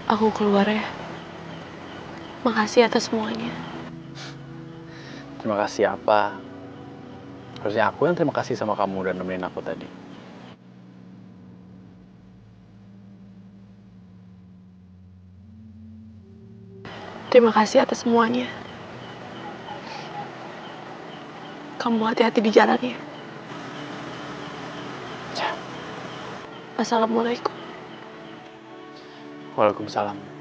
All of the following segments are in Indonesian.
Aku keluar ya. Makasih atas semuanya. Terima kasih apa? Harusnya aku yang terima kasih sama kamu udah nemenin aku tadi. Terima kasih atas semuanya. Kamu hati-hati di jalan ya. Ya. Assalamualaikum. Waalaikumsalam.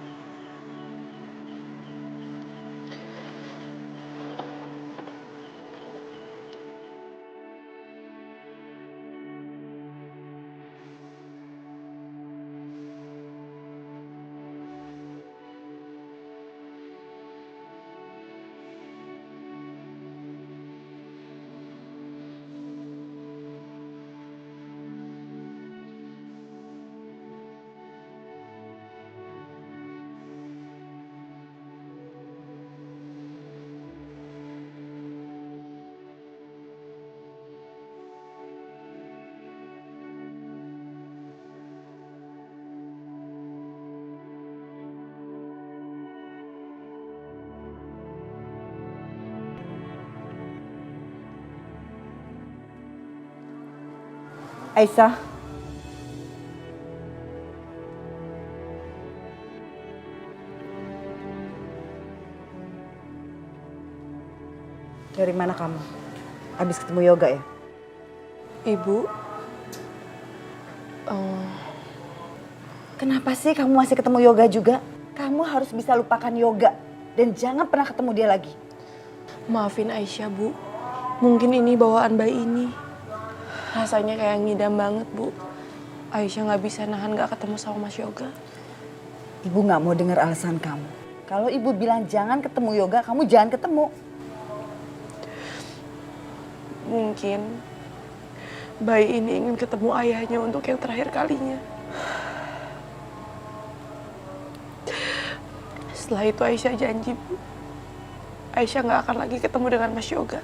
Aisyah. Dari mana kamu? Habis ketemu yoga ya? Ibu. Kenapa sih kamu masih ketemu yoga juga? Kamu harus bisa lupakan yoga dan jangan pernah ketemu dia lagi. Maafin Aisyah, Bu. Mungkin ini bawaan bayi ini. Rasanya kayak ngidam banget, Bu. Aisyah nggak bisa nahan nggak ketemu sama Mas Yoga. Ibu nggak mau dengar alasan kamu. Kalau ibu bilang jangan ketemu yoga, kamu jangan ketemu. Mungkin bayi ini ingin ketemu ayahnya untuk yang terakhir kalinya. Setelah itu Aisyah janji, Bu. Aisyah nggak akan lagi ketemu dengan Mas Yoga.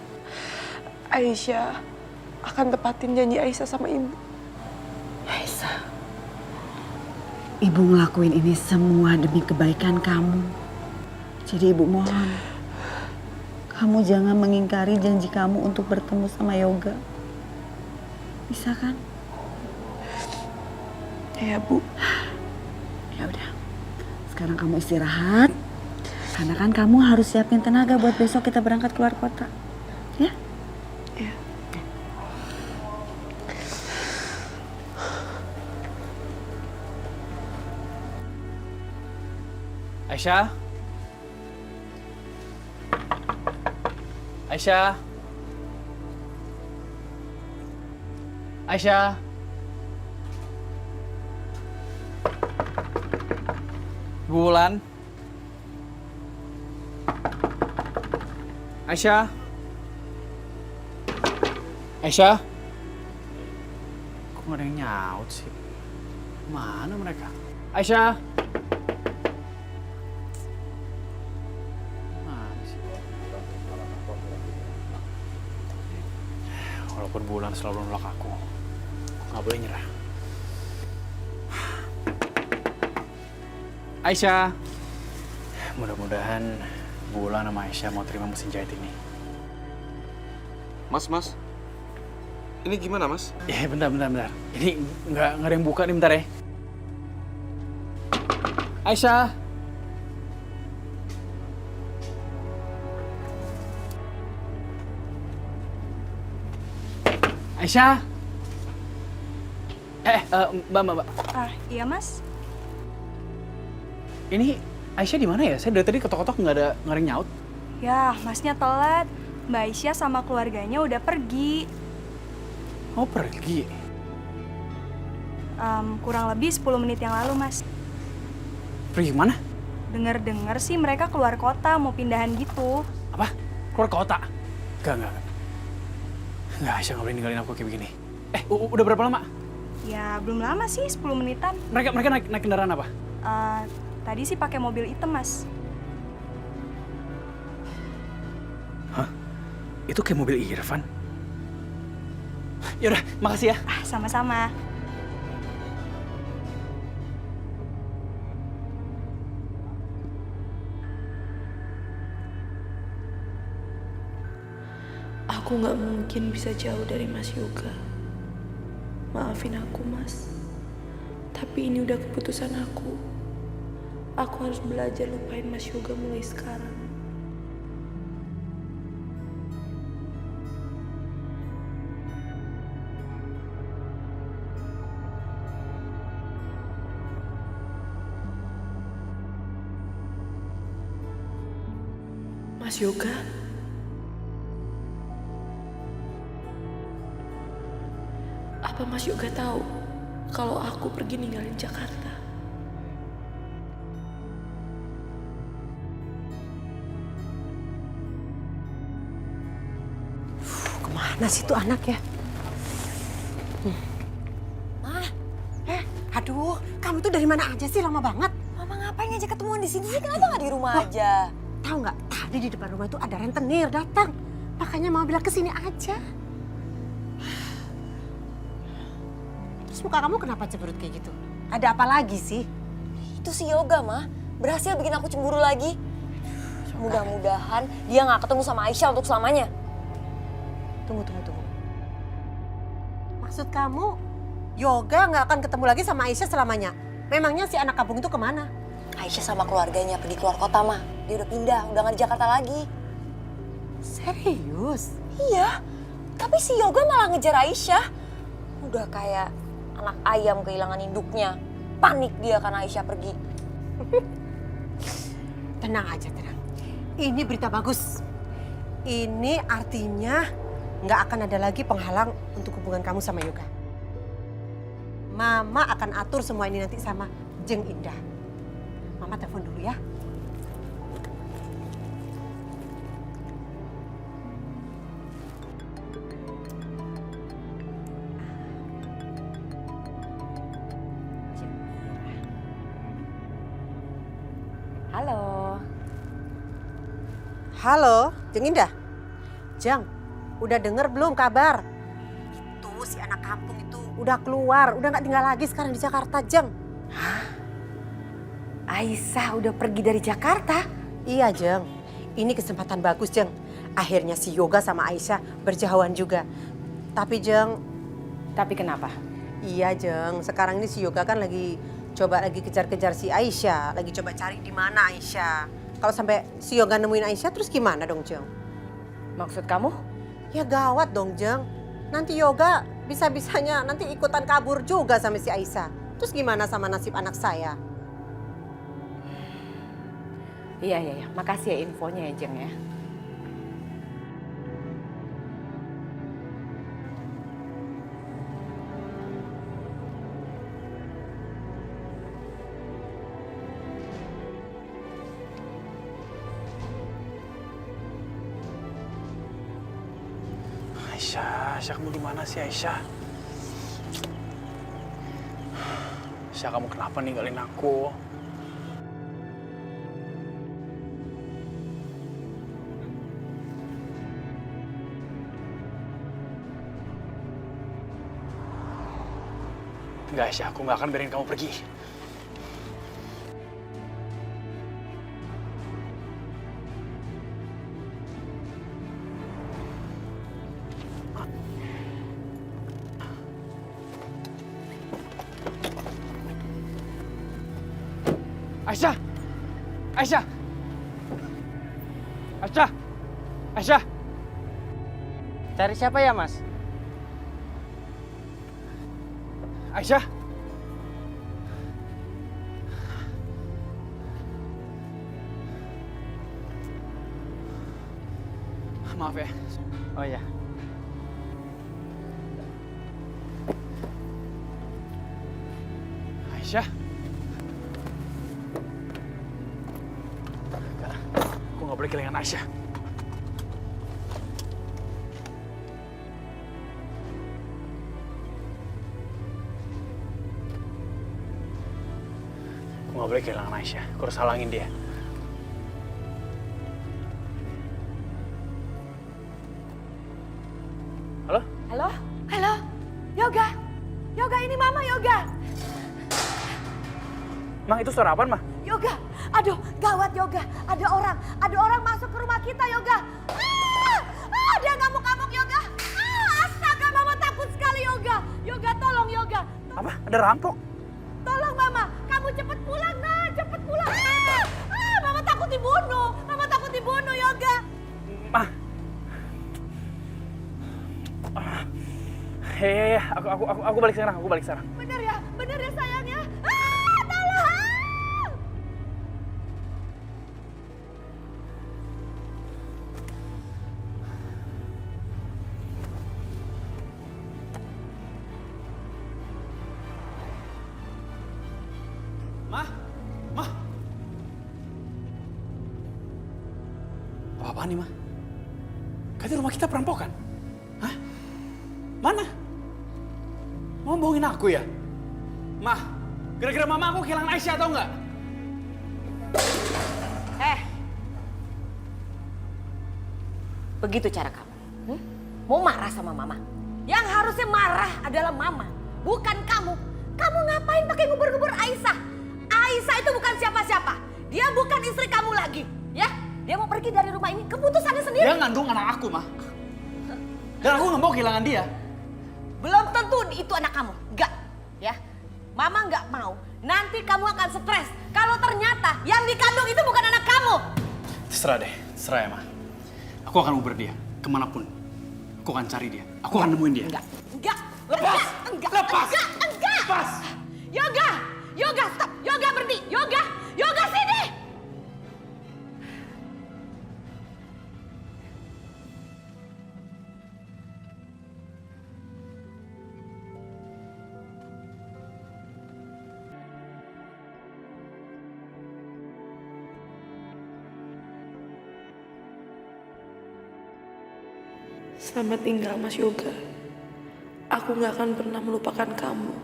Aisyah akan tepatin janji Aisyah sama ibu. Aisyah, ibu ngelakuin ini semua demi kebaikan kamu. Jadi ibu mohon, kamu jangan mengingkari janji kamu untuk bertemu sama yoga. Bisa kan? Ya, Bu. Ya udah. Sekarang kamu istirahat. Karena kan kamu harus siapin tenaga buat besok kita berangkat keluar kota. Ya? Ya. Aisyah? Aisyah? Aisyah? Bulan? Aisyah? Aisyah? Kok gak ada yang nyaut sih? Mana mereka? Aisyah? Mana sih? Walaupun Bulan selalu nolak aku gak boleh nyerah. Aisyah! Mudah-mudahan Bulan sama Aisyah mau terima mesin jahit ini. Mas. Ini gimana, Mas? Ya, bentar. Ini nggak ada yang buka nih, bentar ya. Aisyah! Aisyah! Mbak. Iya, Mas. Ini Aisyah di mana ya? Saya dari tadi ketok-ketok nggak ada yang nyaut. Ya, Masnya telat. Mbak Aisyah sama keluarganya udah pergi. Oh, pergi? Kurang lebih 10 menit yang lalu, Mas. Pergi kemana? Dengar-dengar sih mereka keluar kota, mau pindahan gitu. Apa? Keluar kota? Enggak. Enggak, Aisyah nggak boleh ninggalin aku kayak begini. Udah berapa lama? Ya, belum lama sih, 10 menitan. Mereka naik kendaraan apa? Tadi sih pakai mobil hitam, Mas. Hah? Itu kayak mobil Irfan? Yaudah, makasih ya. Sama-sama. Aku nggak mungkin bisa jauh dari Mas Yoga. Maafin aku, Mas. Tapi ini udah keputusan aku. Aku harus belajar lupain Mas Yoga mulai sekarang. Mas Yoga? Apa Mas Yoga tahu kalau aku pergi ninggalin Jakarta? Kemana sih tuh anak ya? Aduh, kamu tuh dari mana aja sih, lama banget? Mama ngapain ngajak ketemuan di sini sih? Kenapa nggak di rumah aja? Tahu nggak? Tadi di depan rumah itu ada rentenir datang. Makanya mau bilang kesini aja. Terus muka kamu kenapa cemberut kayak gitu? Ada apa lagi sih? Itu si Yoga, mah. Berhasil bikin aku cemburu lagi. Mudah-mudahan dia nggak ketemu sama Aisyah untuk selamanya. Tunggu. Maksud kamu, Yoga nggak akan ketemu lagi sama Aisyah selamanya? Memangnya si anak kampung itu kemana? Aisyah sama keluarganya pergi keluar kota, mah. Dia udah pindah, udah nggak di Jakarta lagi. Serius? Iya, tapi si Yoga malah ngejar Aisyah. Udah kayak anak ayam kehilangan induknya. Panik dia karena Aisyah pergi. Tenang aja, tenang. Ini berita bagus. Ini artinya nggak akan ada lagi penghalang untuk hubungan kamu sama Yoga. Mama akan atur semua ini nanti sama Jeng Indah. Mama telepon dulu ya. Halo. Halo, Jeng Indah. Jeng, udah denger belum kabar? Itu si anak kampung itu udah keluar, udah nggak tinggal lagi sekarang di Jakarta, Jeng. Aisyah udah pergi dari Jakarta? Iya, Jeng. Ini kesempatan bagus, Jeng. Akhirnya si Yoga sama Aisyah berjauhan juga. Tapi, Jeng... Tapi kenapa? Iya, Jeng. Sekarang ini si Yoga kan lagi kejar-kejar si Aisyah. Lagi coba cari di mana Aisyah. Kalau sampai si Yoga nemuin Aisyah, terus gimana dong, Jeng? Maksud kamu? Ya gawat dong, Jeng. Nanti Yoga bisa-bisanya nanti ikutan kabur juga sama si Aisyah. Terus gimana sama nasib anak saya? Iya. Makasih ya infonya ya, Jeng ya. Aisyah, kamu di mana sih Aisyah? Aisyah, kamu kenapa ninggalin aku? Enggak, Aisyah, aku nggak akan biarin kamu pergi. Aisyah! Aisyah! Aisyah! Aisyah! Cari siapa ya, Mas? Aisyah! Maaf ya. Oh ya. Aisyah? Enggak, aku nggak boleh kehilangan Aisyah. Aku nggak boleh kehilangan Aisyah. Aku harus halangin dia. Halo? Halo? Halo? Yoga? Yoga, ini Mama Yoga. Ma, itu suara apaan, Ma? Yoga, aduh gawat Yoga. Ada orang masuk ke rumah kita Yoga. Dia ngamuk-ngamuk Yoga. Ada rampok. Tolong Mama, kamu cepet pulang nah, cepet pulang. Mama takut dibunuh, Mama takut dibunuh Yoga. Mah. Hei, aku balik sekarang, aku balik sekarang. Bener ya sayang ya. Tolong. Mah. Apa-apaan nih, Mah? Katanya rumah kita perampokan. Hah? Mana? Mau bohongin aku ya? Mah, gara-gara mama aku kehilangan Aisyah atau enggak? Begitu cara kamu. Mau marah sama mama? Yang harusnya marah adalah mama, bukan kamu. Kamu ngapain pakai ngubur-ngubur Aisyah? Aisyah itu bukan siapa-siapa. Dia bukan istri kamu lagi, ya? Dia mau pergi dari rumah ini, keputusannya sendiri. Dia ngandung anak aku, Mah. Dan aku nggak mau kehilangan dia. Belum tentu itu anak kamu, enggak, ya? Mama nggak mau. Nanti kamu akan stres kalau ternyata yang dikandung itu bukan anak kamu. Terserah deh, terserah ya, Mah. Aku akan uber dia, kemanapun. Aku akan cari dia, aku akan nemuin dia. Enggak. Lepas! Lepas! Enggak. Lepas! Yoga, stop. Yoga berhenti. Yoga sini. Selamat tinggal Mas Yoga. Aku gak akan pernah melupakan kamu.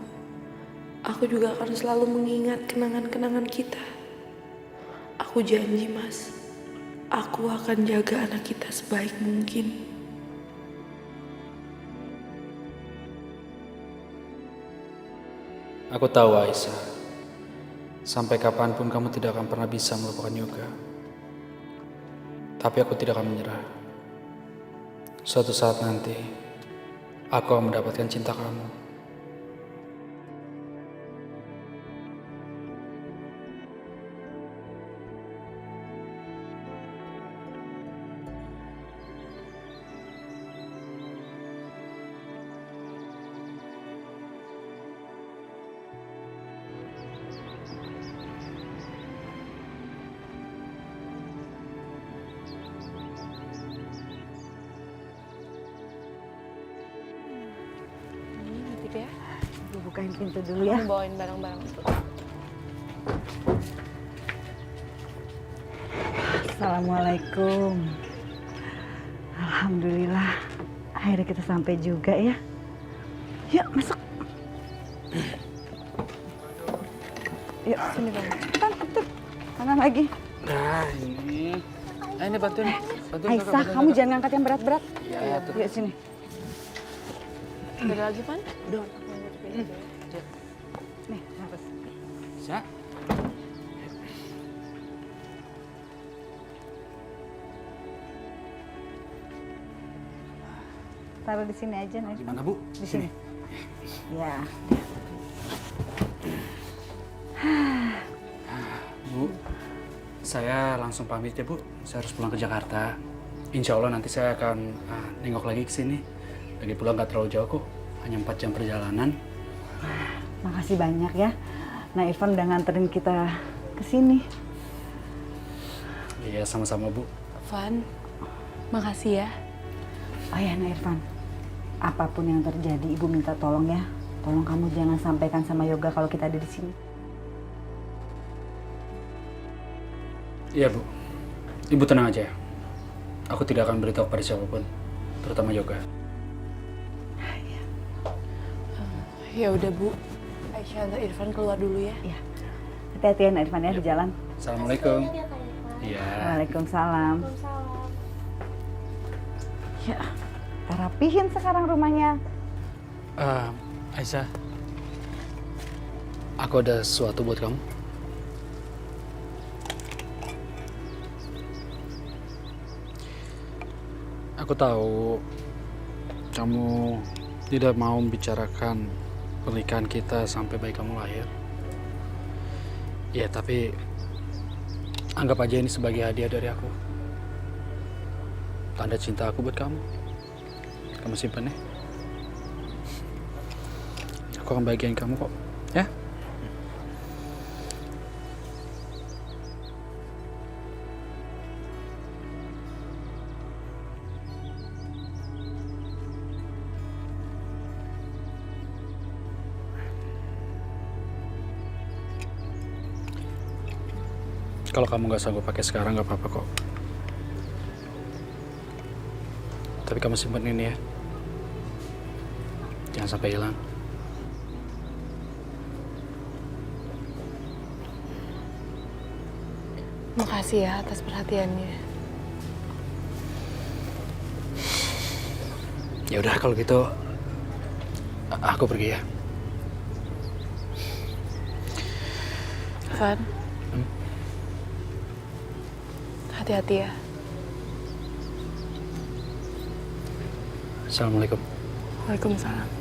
Aku juga akan selalu mengingat kenangan-kenangan kita. Aku janji Mas, aku akan jaga anak kita sebaik mungkin. Aku tahu Aisyah, sampai kapanpun kamu tidak akan pernah bisa melupakan Yoga. Tapi aku tidak akan menyerah. Suatu saat nanti, aku akan mendapatkan cinta kamu. Gue bukain pintu dulu ya. Bawain barang-barang. Assalamualaikum. Alhamdulillah, akhirnya kita sampai juga ya. Yuk masuk. Yuk sini dong. Cepetan, cepetan. Kanan lagi. Nah ini. Ini bantuin. Aisyah, kamu jangan ngangkat yang berat-berat. Iya, yuk sini. Ada lagi, Pan? Nih, harus. Bisa? Taruh di sini aja, Naif. Di mana, Bu? Di sini. Ya. Bu, saya langsung pamit ya, Bu. Saya harus pulang ke Jakarta. Insya Allah nanti saya akan nengok lagi ke sini. Lagi pula nggak terlalu jauh kok, hanya 4 jam perjalanan. Makasih banyak ya. Nah, Irfan udah nganterin kita ke sini. Iya, sama-sama, Bu. Van, makasih ya. Oh ya, Nah Irfan. Apapun yang terjadi, Ibu minta tolong ya. Tolong kamu jangan sampaikan sama Yoga kalau kita ada di sini. Iya, Bu. Ibu tenang aja. Aku tidak akan beritahu pada siapapun, terutama Yoga. Ya udah Bu, Aisyah atau Irfan keluar dulu ya. Iya. Hati-hati ya, Nah Irfan ya, di jalan. Assalamualaikum. Iya. Waalaikumsalam. Ya, kita rapihin sekarang rumahnya. Aisyah, aku ada sesuatu buat kamu. Aku tahu kamu tidak mau membicarakan pernikahan kita sampai bayi kamu lahir. Ya, tapi anggap aja ini sebagai hadiah dari aku. Tanda cinta aku buat kamu. Kamu simpan ya. Aku akan bahagiain kamu kok, ya? Kalau kamu nggak sanggup pakai sekarang nggak apa-apa kok. Tapi kamu simpen ini ya. Jangan sampai hilang. Makasih ya atas perhatiannya. Ya udah kalau gitu aku pergi ya. Van. Hati-hati ya. Assalamualaikum. Waalaikumsalam.